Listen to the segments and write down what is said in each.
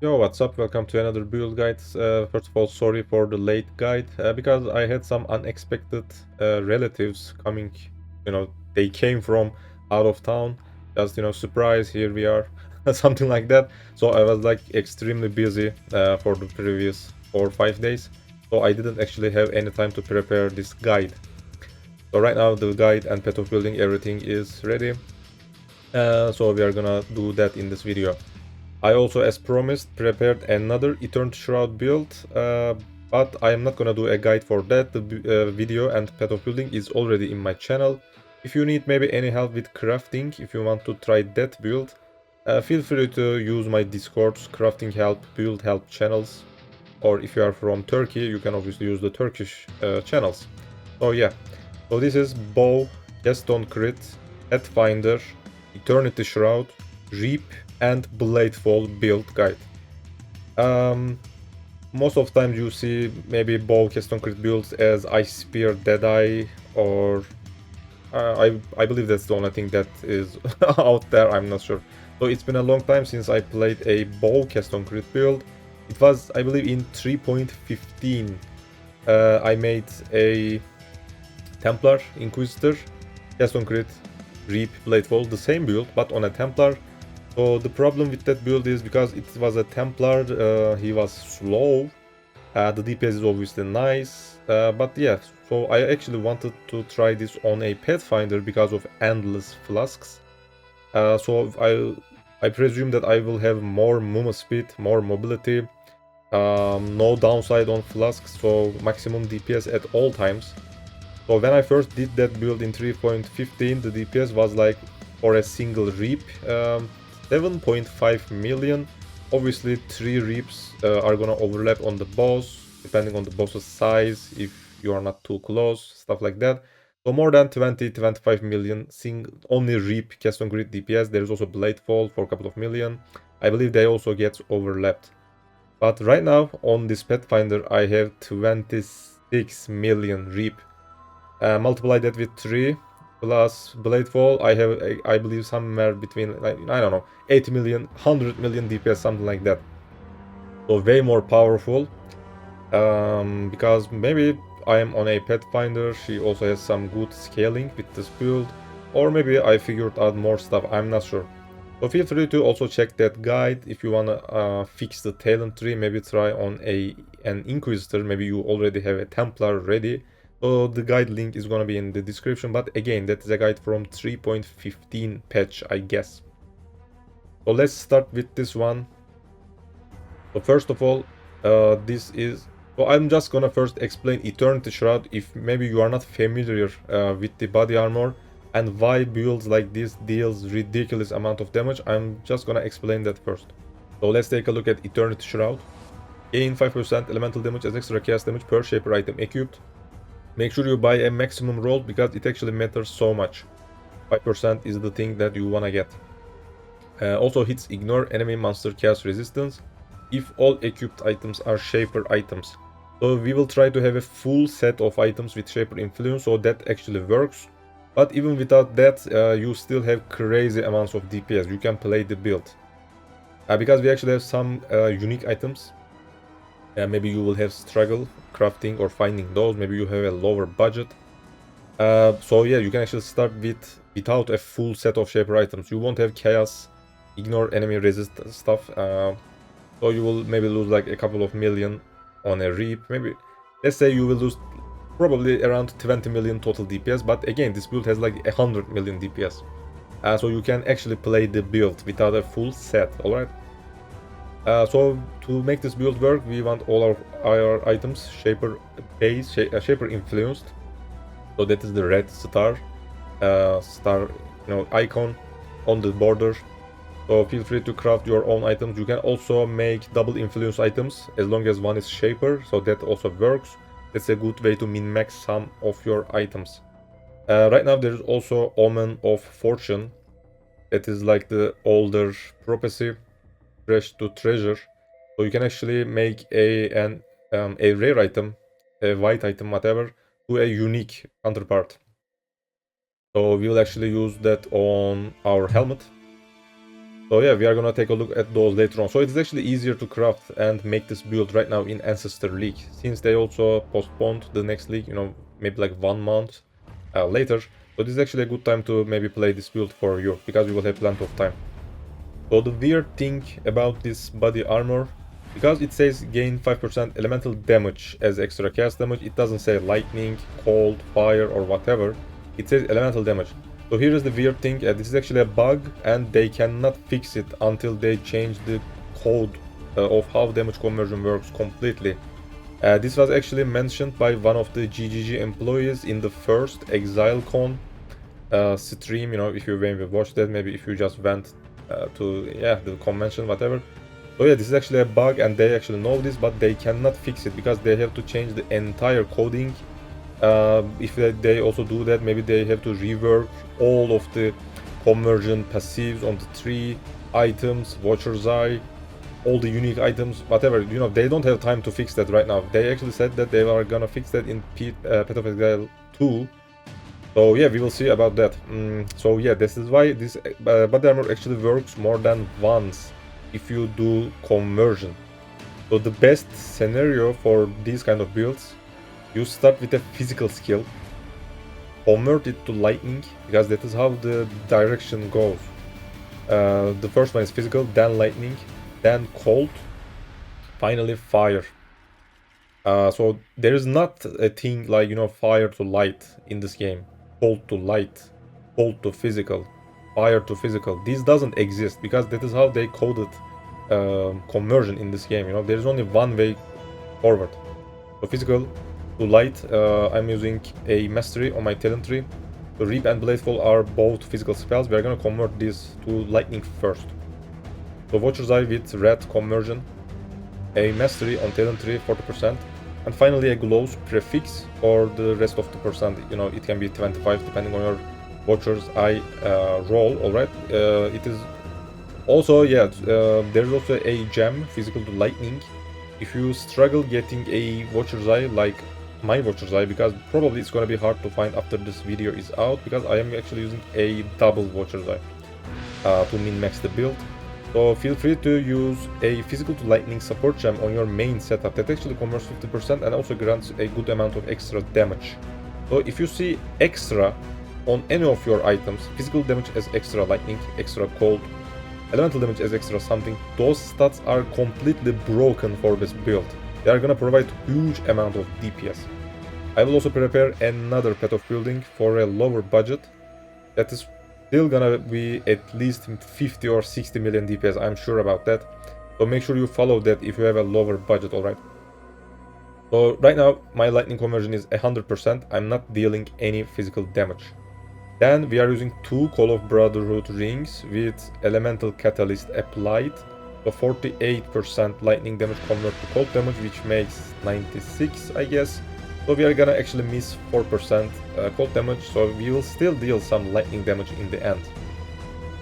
Yo, what's up? Welcome to another build guide. First of all, sorry for the late guide because I had some unexpected relatives coming. They came from out of town. Just surprise, here we are, something like that. So I was like extremely busy for the previous 4 or 5 days. So I didn't actually have any time to prepare this guide. So right now the guide and path of building everything is ready. So we are gonna do that in this video. I also, as promised, prepared another Eternal Shroud build, but I am not gonna do a guide for that. The video and path of building is already in my channel. If you need maybe any help with crafting, if you want to try that build, feel free to use my Discord's crafting help, build help channels. Or if you are from Turkey, you can obviously use the Turkish channels. So yeah, so this is Bow, Gaston Crit, Pathfinder, Eternity Shroud, Reap, and Bladefall build guide. Most of the times you see maybe Bow, Gaston Crit builds as Ice Spear, Deadeye, or I believe that's the only thing that is out there, I'm not sure. So it's been a long time since I played a Bow Gaston Crit build. It was, I believe, in 3.15. I made a Templar, Inquisitor, Gaston Crit, Reap, Bladefall, the same build, but on a Templar. So the problem with that build is because it was a Templar, he was slow. The DPS is obviously nice, but yeah, so I actually wanted to try this on a Pathfinder because of endless flasks. So I presume that I will have more movement speed, more mobility, no downside on flasks, so maximum DPS at all times. So when I first did that build in 3.15, the DPS was like, for a single Reap, 7.5 million. Obviously 3 Reaps are gonna overlap on the boss, depending on the boss's size, if you are not too close, stuff like that. So more than 20-25 million only Reap cast on grid DPS. There is also Bladefall for a couple of million. I believe they also get overlapped. But right now on this Pathfinder I have 26 million Reap. Multiply that with 3 plus Bladefall, I have, I believe, somewhere between, like, I don't know, 80 million, 100 million DPS, something like that. So way more powerful. Because maybe I am on a Pathfinder, she also has some good scaling with this build. Or maybe I figured out more stuff, I'm not sure. So feel free to also check that guide if you wanna fix the talent tree, maybe try on an Inquisitor, maybe you already have a Templar ready. So the guide link is gonna be in the description, but again, that is a guide from 3.15 patch, I guess. So let's start with this one. So first of all, this is... So I'm just gonna first explain Eternity Shroud if maybe you are not familiar with the body armor and why builds like this deals ridiculous amount of damage. I'm just gonna explain that first. So let's take a look at Eternity Shroud. Gain 5% elemental damage as extra cast damage per shaper item equipped. Make sure you buy a maximum roll because it actually matters so much. 5% is the thing that you wanna get. Also hits ignore enemy monster cast resistance if all equipped items are shaper items. So we will try to have a full set of items with shaper influence, so that actually works. But even without that, you still have crazy amounts of DPS. You can play the build. Because we actually have some unique items. Maybe you will have struggle crafting or finding those. Maybe you have a lower budget. So yeah, you can actually start without a full set of shaper items. You won't have chaos, ignore enemy resist stuff. So you will maybe lose like a couple of million on a Reap. Maybe, let's say you will lose probably around 20 million total DPS. But again, this build has like 100 million DPS. So you can actually play the build without a full set, alright? So to make this build work, we want all our items shaper base, shaper influenced. So that is the red star, icon on the border. So feel free to craft your own items. You can also make double influence items as long as one is shaper, so that also works. That's a good way to min-max some of your items. Right now there is also Omen of Fortune. That is like the older prophecy, fresh to treasure. So you can actually make a rare item, a white item, whatever, to a unique counterpart. So we will actually use that on our helmet. So yeah, we are gonna take a look at those later on. So it's actually easier to craft and make this build right now in Ancestor League, since they also postponed the next league, you know, maybe like 1 month later. So this is actually a good time to maybe play this build for you, because we will have plenty of time. So the weird thing about this body armor, because it says gain 5% elemental damage as extra cast damage, it doesn't say lightning, cold, fire or whatever. It says elemental damage. So here is the weird thing, this is actually a bug and they cannot fix it until they change the code of how damage conversion works completely. This was actually mentioned by one of the GGG employees in the first Exile Con stream, you know, if you maybe watched that, maybe if you just went to the convention, whatever. So yeah, this is actually a bug and they actually know this, but they cannot fix it because they have to change the entire coding. If they also do that, maybe they have to rework all of the conversion passives on the tree, items, Watcher's Eye, all the unique items, whatever, you know, they don't have time to fix that right now. They actually said that they are gonna fix that in Path of Exile 2. So yeah, we will see about that. So yeah, this is why this body armor actually works more than once if you do conversion. So the best scenario for these kind of builds, you start with a physical skill, convert it to lightning, because that is how the direction goes. The first one is physical, then lightning, then cold, finally fire. So there is not a thing like, you know, fire to light in this game, cold to light, cold to physical, fire to physical. This doesn't exist because that is how they coded conversion in this game. You know, there is only one way forward. So physical to light, I'm using a mastery on my talent tree. So Reap and Bladefall are both physical spells. We are gonna convert these to lightning first. So Watcher's Eye with red conversion, a mastery on talent tree 40%, and finally a glows prefix for the rest of the percent. You know, it can be 25 depending on your Watcher's Eye roll. Alright, it is also, yeah, there's also a gem physical to lightning. If you struggle getting a Watcher's Eye like my Watcher's Eye, because probably it's gonna be hard to find after this video is out, because I am actually using a double Watcher's Eye to min-max the build. So feel free to use a physical to lightning support gem on your main setup that actually converts 50% and also grants a good amount of extra damage. So if you see extra on any of your items, physical damage as extra lightning, extra cold, elemental damage as extra something, those stats are completely broken for this build. They are gonna provide huge amount of DPS. I will also prepare another Path of Building for a lower budget that is still gonna be at least 50 or 60 million DPS, I'm sure about that. So make sure you follow that if you have a lower budget, alright? So right now, my lightning conversion is 100%, I'm not dealing any physical damage. Then we are using 2 Call of Brotherhood rings with Elemental Catalyst applied. So 48% lightning damage convert to cold damage, which makes 96, I guess. So we are gonna actually miss 4% cold damage, so we will still deal some lightning damage in the end.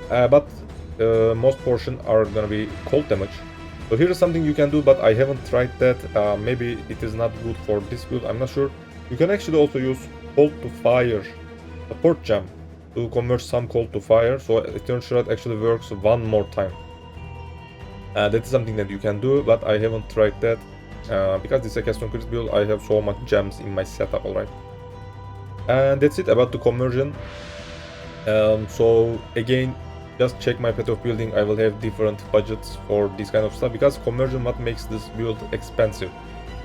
But most portion are gonna be cold damage. So here is something you can do, but I haven't tried that. Maybe it is not good for this build, I'm not sure. You can actually also use cold to fire support gem to convert some cold to fire, so Eternal Shroud actually works one more time. That is something that you can do, but I haven't tried that. Because this is a custom crit build, I have so much gems in my setup, alright. And that's it about the conversion. So again, just check my Path of Building. I will have different budgets for this kind of stuff, because conversion what makes this build expensive.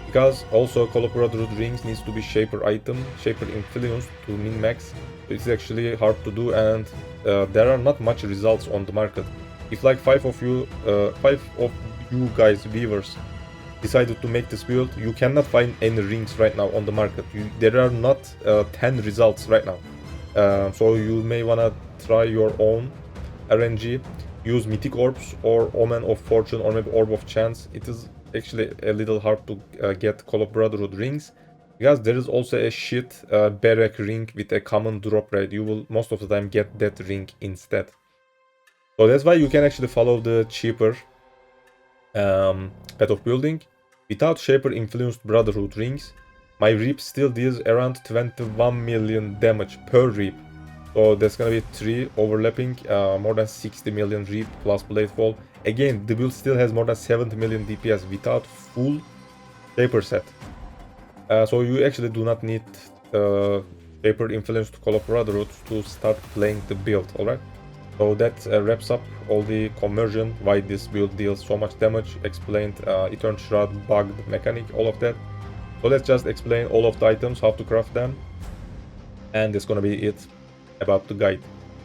Because also Call of Brotherhood rings needs to be Shaper item, Shaper Influence to min-max. It's actually hard to do, and there are not much results on the market. If like 5 of you guys, viewers, decided to make this build, you cannot find any rings right now on the market. There are not 10 results right now. So you may wanna try your own RNG, use Mythic Orbs or Omen of Fortune or maybe Orb of Chance. It is actually a little hard to get Call of Brotherhood rings, because there is also a shit Barrack ring with a common drop rate. You will most of the time get that ring instead. So that's why you can actually follow the cheaper Path of Building. Without Shaper influenced Brotherhood rings, my Reap still deals around 21 million damage per Reap. So that's gonna be 3 overlapping, more than 60 million Reap plus Bladefall. Again, the build still has more than 70 million DPS without full Shaper set. So you actually do not need Shaper Influence to Call of Brotherhood to start playing the build, alright? So that wraps up all the conversion, why this build deals so much damage, explained Eternal Shroud, bugged mechanic, all of that. So let's just explain all of the items, how to craft them. And that's gonna be it about the guide.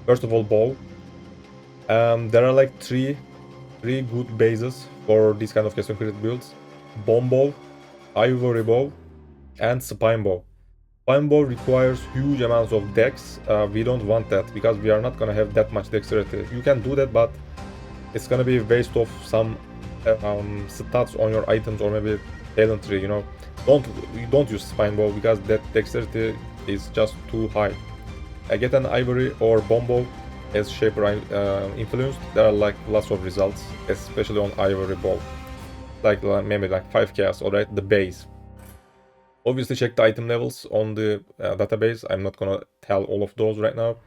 First of all, bow. There are like three good bases for this kind of custom crit builds: bomb bow, ivory bow, and spine bow. Spine bow requires huge amounts of dex. We don't want that because we are not gonna have that much dexterity. You can do that, but it's gonna be a waste of some stats on your items, or maybe talent tree. You know, don't use spine bow because that dexterity is just too high. I get an ivory or bomb bow as shaper influenced. There are like lots of results, especially on ivory bow. Like maybe like 5 chaos, alright, the base. Obviously check the item levels on the database. I'm not gonna tell all of those right now.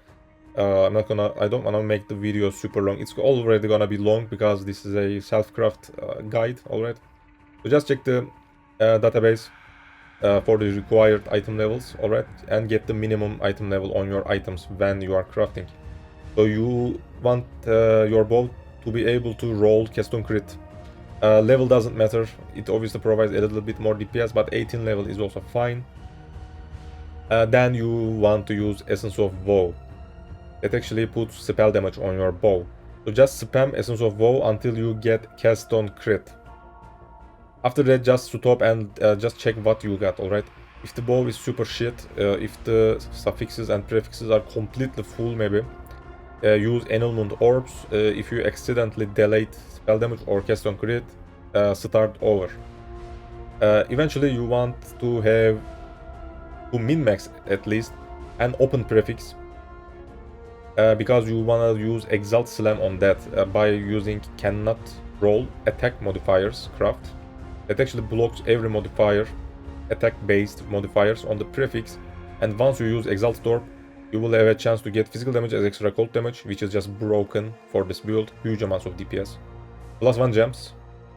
I don't wanna make the video super long. It's already gonna be long because this is a self-craft guide, alright. So just check the database for the required item levels, alright, and get the minimum item level on your items when you are crafting. So you want your bow to be able to roll Keystone Crit. Level doesn't matter, it obviously provides a little bit more DPS, but 18 level is also fine. Then you want to use Essence of Woe. That actually puts spell damage on your bow. So just spam Essence of Woe until you get Keystone Crit. After that, just stop and just check what you got, alright? If the bow is super shit, if the suffixes and prefixes are completely full, maybe use Annulment Orbs. If you accidentally delayed spell damage or Keystone Crit, start over. Eventually you want to have to min-max at least an open prefix, because you wanna use Exalt Slam on that by using cannot roll attack modifiers craft. That actually blocks every modifier, attack-based modifiers on the prefix, and once you use Exalt Storm, you will have a chance to get physical damage as extra cold damage, which is just broken for this build, huge amounts of DPS. Plus 1 gems,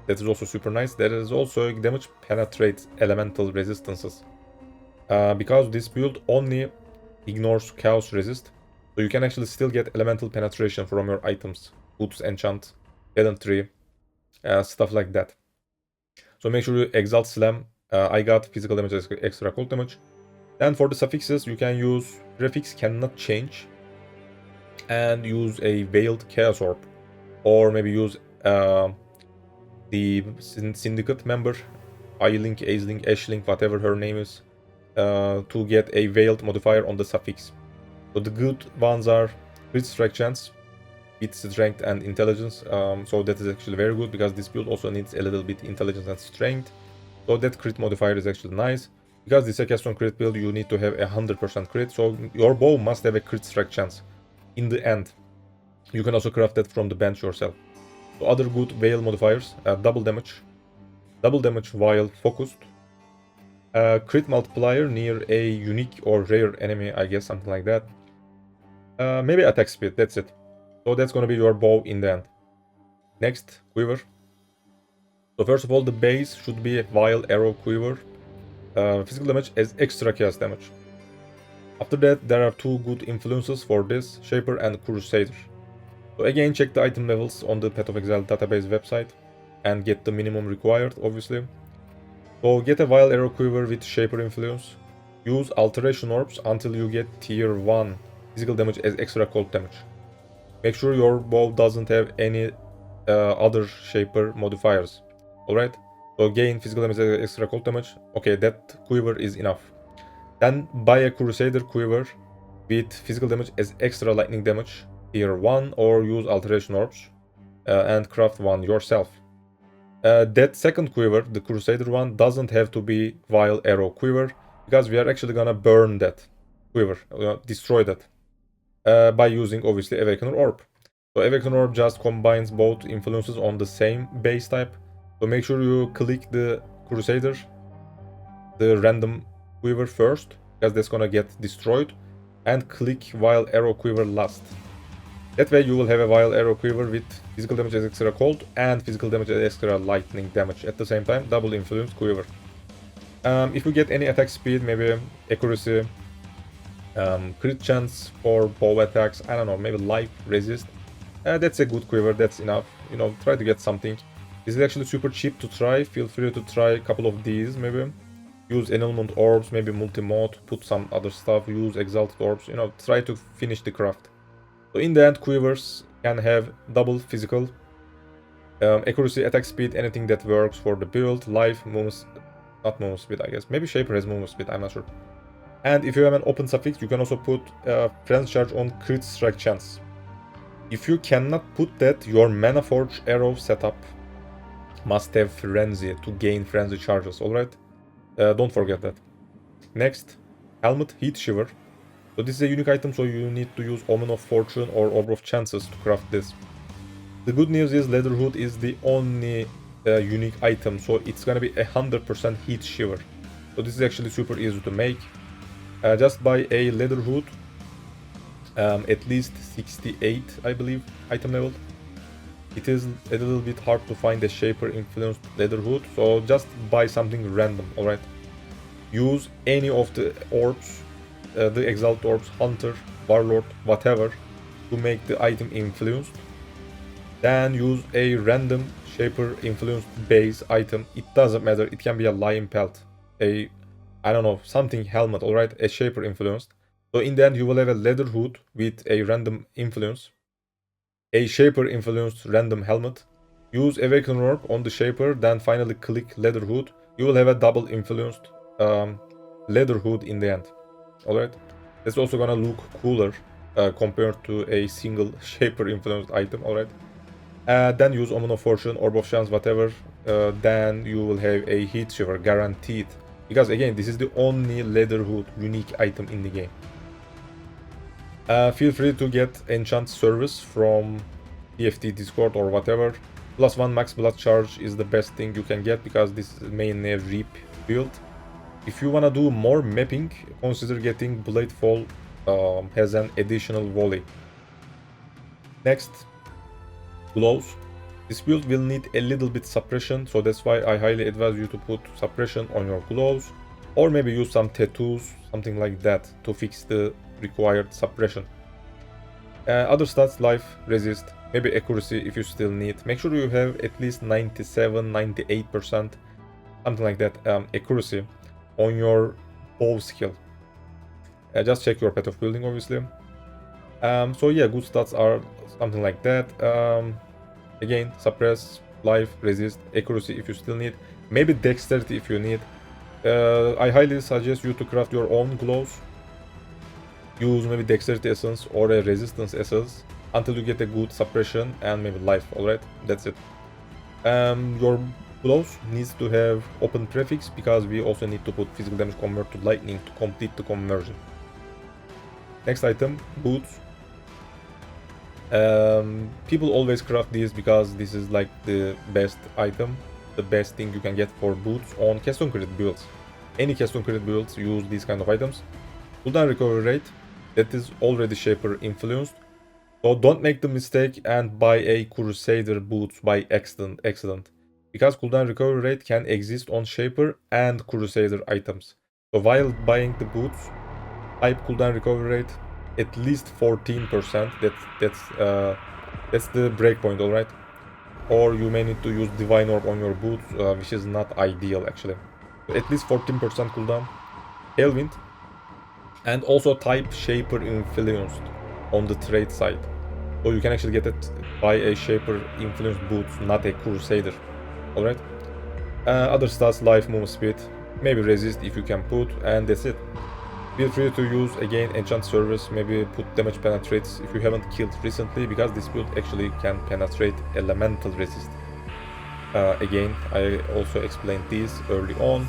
that is also super nice. There is also damage penetrates elemental resistances. Because this build only ignores chaos resist, so you can actually still get elemental penetration from your items, boots, enchant, talent tree, stuff like that. So make sure you Exalt Slam. I got physical damage as extra cold damage. Then for the suffixes, you can use prefix cannot change and use a Veiled Chaos Orb, or maybe use the Syndicate member, I-Link, Ace-Link, Ash-Link, whatever her name is, to get a Veiled modifier on the suffix. So the good ones are crit strike chance with strength and intelligence. So that is actually very good because this build also needs a little bit intelligence and strength. So that crit modifier is actually nice. Because this is a Keystone Crit build, you need to have 100% crit, so your bow must have a crit strike chance in the end. You can also craft that from the bench yourself. So other good Veil modifiers, double damage while focused, crit multiplier near a unique or rare enemy, I guess, something like that. Maybe attack speed, that's it. So that's gonna be your bow in the end. Next, Quiver. So first of all, the base should be a Vile Arrow Quiver. Physical damage as extra chaos damage. After that, there are two good influences for this, Shaper and Crusader. So again, check the item levels on the Path of Exile database website and get the minimum required, obviously. So get a Vile Arrow Quiver with Shaper influence. Use Alteration Orbs until you get tier 1 physical damage as extra cold damage. Make sure your bow doesn't have any other Shaper modifiers, alright? So gain physical damage as extra cold damage. Okay, that Quiver is enough. Then buy a Crusader Quiver with physical damage as extra lightning damage, tier 1, or use Alteration Orbs and craft one yourself. That second Quiver, the Crusader one, doesn't have to be Vile Arrow Quiver, because we are actually gonna burn that Quiver, destroy that, by using obviously Awakener Orb. So Awakener Orb just combines both influences on the same base type. So make sure you click the Crusader, the random Quiver first, because that's gonna get destroyed. and click while arrow quiver lasts. That way you will have a while arrow quiver with physical damage as extra cold and physical damage as extra lightning damage at the same time, double influence quiver. If you get any attack speed, maybe accuracy, crit chance for bow attacks, I don't know, maybe life resist, that's a good quiver, that's enough. You know, try to get something. This is actually super cheap to try. Feel free to try a couple of these, maybe. Use Annulment Orbs, maybe multi-mode, put some other stuff, use Exalted Orbs, you know, try to finish the craft. So in the end, quivers can have double physical, accuracy, attack speed, anything that works for the build, life, movement, not movement speed, I guess. Maybe Shaper has movement speed, I'm not sure. And if you have an open suffix, you can also put Frenzy Charge on crit strike chance. If you cannot put that, your Mana Forge arrow setup must have Frenzy to gain Frenzy charges, alright? Don't forget that. Next, Helmet Heat Shiver. So this is a unique item, so you need to use Omen of Fortune or Orb of Chances to craft this. The good news is Leather Hood is the only unique item, so it's gonna be 100% Heat Shiver. So this is actually super easy to make. Just buy a Leather Hood, at least 68, I believe, item level. It is a little bit hard to find a Shaper influenced Leather Hood, so just buy something random, alright? Use any of the orbs, the Exalt Orbs, Hunter, Warlord, whatever, to make the item influenced. Then use a random Shaper influenced base item. It doesn't matter, it can be a Lion Pelt, a, I don't know, something helmet, alright? A Shaper influenced. So in the end you will have a Leather Hood with a random influence, a Shaper influenced random helmet. Use Awaken Orb on the Shaper, then finally click Leather Hood. You will have a double influenced Leather Hood in the end. Alright? It's also gonna look cooler compared to a single Shaper influenced item, alright? Then use Omen of Fortune, Orb of Chance, whatever. Then you will have a Heat Shiver, guaranteed. Because again, this is the only Leather Hood unique item in the game. Feel free to get enchant service from TFT Discord or whatever. +1 max blood charge is the best thing you can get because this is mainly a Reap build. If you wanna do more mapping, consider getting Bladefall, has an additional volley. Next, gloves. This build will need a little bit suppression, so that's why I highly advise you to put suppression on your gloves, or maybe use some tattoos, something like that, to fix the required suppression. Other stats, life, resist, maybe accuracy if you still need. Make sure you have at least 97, 98%, something like that, accuracy on your bow skill. Just check your path of building, obviously. So yeah, good stats are something like that. Again, suppress, life, resist, accuracy if you still need, maybe dexterity if you need. I highly suggest you to craft your own gloves. Use maybe dexterity essence or a resistance essence until you get a good suppression and maybe life, alright? That's it. Your gloves needs to have open prefix because we also need to put physical damage convert to lightning to complete the conversion. Next item, boots. People always craft these because this is like the best item, the best thing you can get for boots on custom crit builds. Any custom crit builds use these kind of items. Cooldown recovery rate, that is already Shaper influenced, so don't make the mistake and buy a Crusader boots by accident, because cooldown recovery rate can exist on Shaper and Crusader items. So while buying the boots, type cooldown recovery rate at least 14%. That's the breakpoint, alright? Or you may need to use Divine Orb on your boots, which is not ideal actually. So at least 14% cooldown. Tailwind. And also type Shaper influenced on the trade side. So you can actually get it by a Shaper influenced boots, not a Crusader. Alright? Other stats, life, movement speed, maybe resist if you can put, and that's it. Feel free to use again enchant service, maybe put damage penetrates if you haven't killed recently, because this build actually can penetrate elemental resist. Again, I also explained these early on.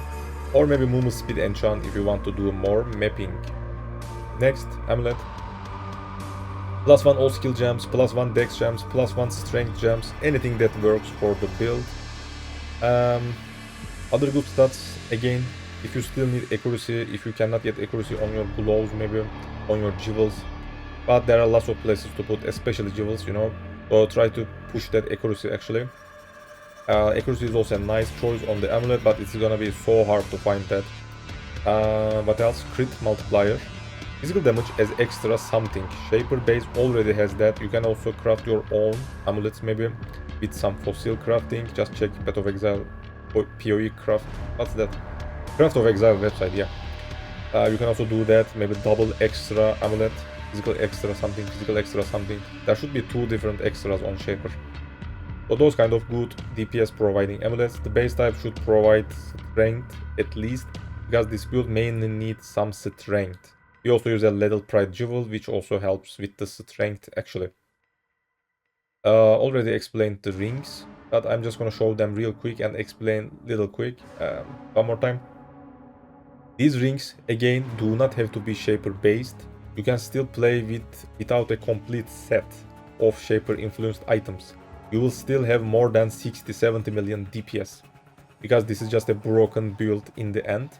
Or maybe movement speed enchant if you want to do more mapping. Next, Amulet. +1 all skill gems, +1 dex gems, +1 strength gems, anything that works for the build. Other good stats, again, if you still need accuracy, if you cannot get accuracy on your gloves, maybe on your jewels, but there are lots of places to put, especially jewels, you know. So try to push that accuracy actually. Accuracy is also a nice choice on the amulet, but it's gonna be so hard to find that. What else? Crit multiplier. Physical damage as extra something. Shaper base already has that. You can also craft your own amulets maybe with some fossil crafting. Just check Path of Exile POE craft. What's that? Craft of Exile website, yeah. You can also do that. Maybe double extra amulet. Physical extra something, physical extra something. There should be 2 different extras on Shaper. So those kind of good DPS providing amulets. The base type should provide strength at least, because this build mainly needs some strength. We also use a Little Pride Jewel, which also helps with the strength actually. Already explained the rings, but I'm just gonna show them real quick and explain little quick one more time. These rings again do not have to be Shaper based. You can still play without a complete set of Shaper influenced items. You will still have more than 60-70 million DPS, because this is just a broken build in the end.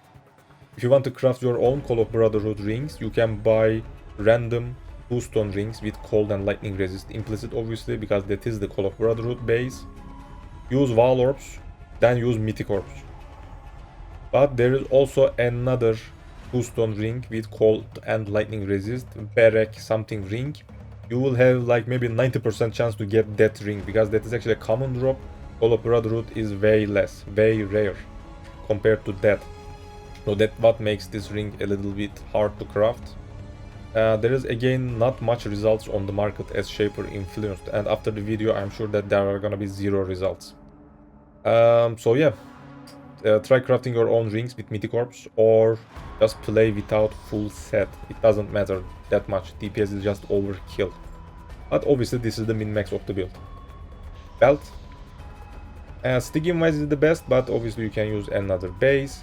If you want to craft your own Call of Brotherhood rings, you can buy random 2-stone rings with cold and lightning resist implicit, obviously, because that is the Call of Brotherhood base. Use Wall Orbs, then use Mythic Orbs. But there is also another 2-stone ring with cold and lightning resist, Barrack something ring. You will have like maybe 90% chance to get that ring, because that is actually a common drop. Call of Brotherhood is way less, way rare compared to that. So that's what makes this ring a little bit hard to craft. There is again not much results on the market as Shaper influenced, and after the video I'm sure that there are gonna be 0 results. So yeah, try crafting your own rings with Mythic Orbs, or just play without full set. It doesn't matter that much, DPS is just overkill. But obviously this is the min-max of the build. Belt. Sticking wise is the best, but obviously you can use another base.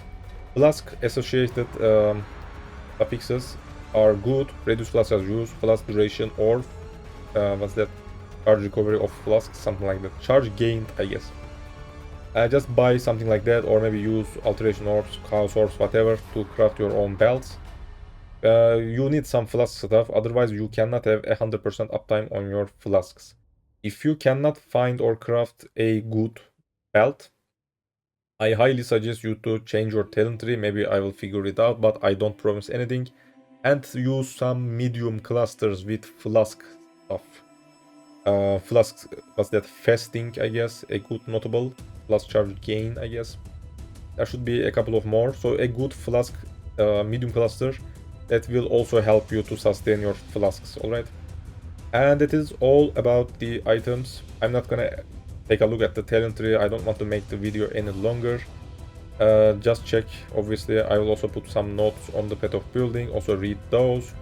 Flask associated affixes are good. Reduce flask use, flask duration, or what's that? Charge recovery of flasks, something like that. Charge gained, I guess. Just buy something like that, or maybe use alteration orbs, chaos orbs, whatever, to craft your own belts. You need some flask stuff, otherwise you cannot have 100% uptime on your flasks. If you cannot find or craft a good belt, I highly suggest you to change your talent tree. Maybe I will figure it out, but I don't promise anything. And use some medium clusters with flask stuff. Flasks, what's that? Fasting, I guess, a good notable. Plus charge gain, I guess. There should be a couple of more. So a good flask, medium cluster, that will also help you to sustain your flasks, alright? And it is all about the items. I'm not gonna take a look at the talent tree. I don't want to make the video any longer. Just check. Obviously, I will also put some notes on the path of building. Also read those.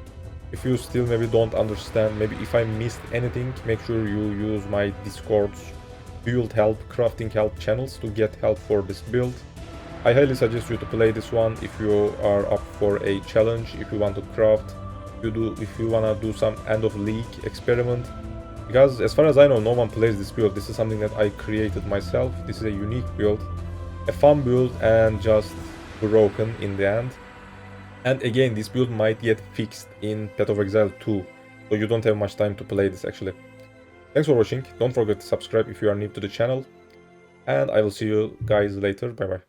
If you still maybe don't understand, maybe if I missed anything, make sure you use my Discord's build help, crafting help channels to get help for this build. I highly suggest you to play this one if you are up for a challenge, if you want to craft, if you wanna do some end of league experiment. Because as far as I know, no one plays this build. This is something that I created myself. This is a unique build, a fun build, and just broken in the end. And again, this build might get fixed in Path of Exile 2, so you don't have much time to play this actually. Thanks for watching. Don't forget to subscribe if you are new to the channel, and I will see you guys later. Bye bye.